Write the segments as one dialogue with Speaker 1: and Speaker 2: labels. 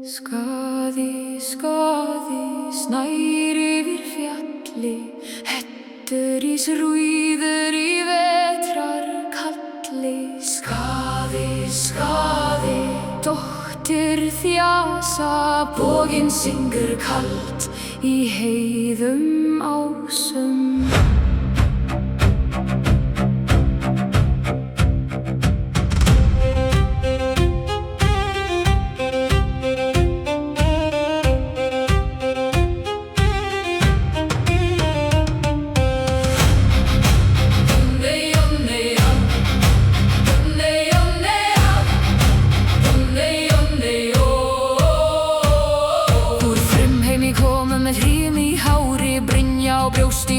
Speaker 1: Skaði, skaði, snær yfir fjalli, hetturís rúður í vetrarkalli. Skaði, skaði, dóttir þjasa, boginn syngur kalt í heiðum ásum.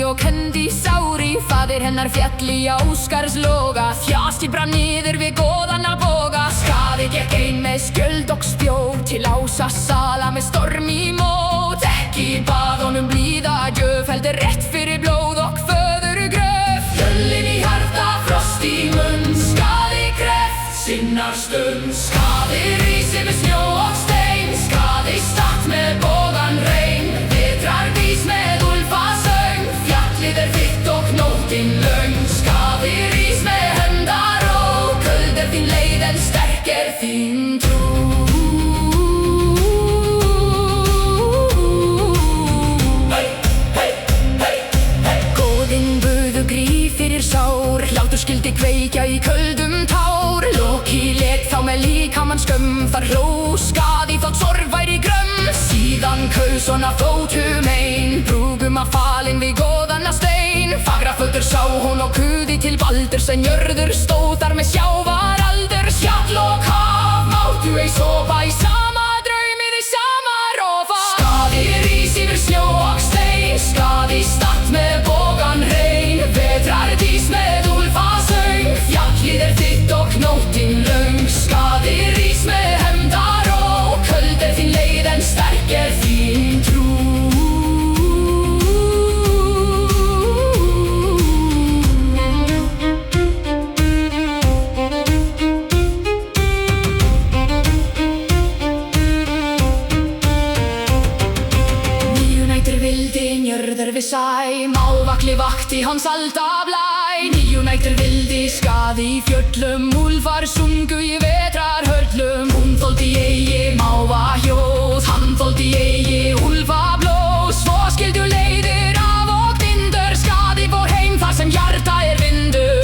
Speaker 1: Og kendi sári, faðir hennar fjall í Ásgarðsloga. Þjastið brann niður við goðanna boga. Skaði gekk ein með skjöld og spjót til Ásasala með storm í mót. Ekki bað honum blíða gjöf, heldur rétt fyrir blóð og föðurgröf. Fjöllin í hjarta, frost í munn, skaði kreft sinnar stund. Skaði rís yfir snjó og stein, skaði statt með bogann rein. Vetrardís með úlfasöng, fjallið þitt og nóttin löng. Skaði rís með hendar og köld þín leið en sterk þín trú. Hey, hey, hey, hey. Góðinn buðu gríf fyrir sár, hlátur skildi kveikja í köldum tár. Loki lét þá með líkamann skömm, þar hló skaði þótt sorg væri grömm. Síðan kaus hon að fótum ein, brúguma falin við goðanna stein. Fagra fötur sá hún og kuði til Baldurs, en jörður stóð þar með sjávaraldur. Fjall og haf máttu ei sofa í sama draumi, í sama rofa. Skaði rís yfir snjó og stein, skaði statt með bogann rein. Vetrardís með úlfasöng, fjallið þitt og nóttin löng. Skaði rís með hefndar og köld þín leið en sterk þín trú. Við sæ, mávakli vakti hans aldablæ. 9 nætur vildi skaði í fjöllum, úlfar sungu í vetrarhörlum. Hún þoldi eigi mávahjóð, hann þoldi eigi úlfablóð. Svo skildu leiðir af og vindur, skaði fór heim þar sem hjarta vindur.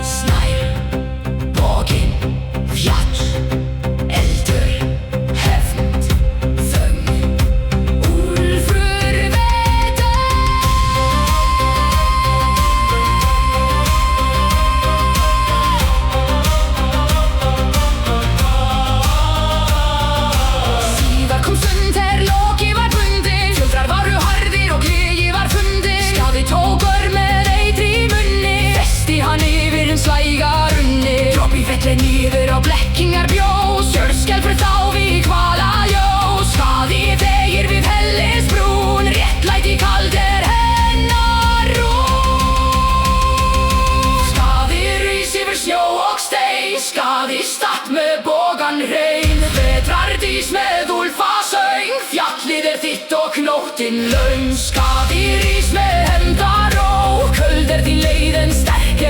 Speaker 1: Snær, boginn, fjall, eldur, hefnd, þögn. Niður á blekkingar bjós, jörðskelfur þá við hvalaljós. Skaði þegir við hellisbrún, réttlæti kald hennar rún. Skaði rís yfir snjó og stein, skaði statt með bogann rein. Vetrardís með úlfasöng, fjallið þitt og nóttin löng. Skaði rís með hefndar og köld þín leið en sterk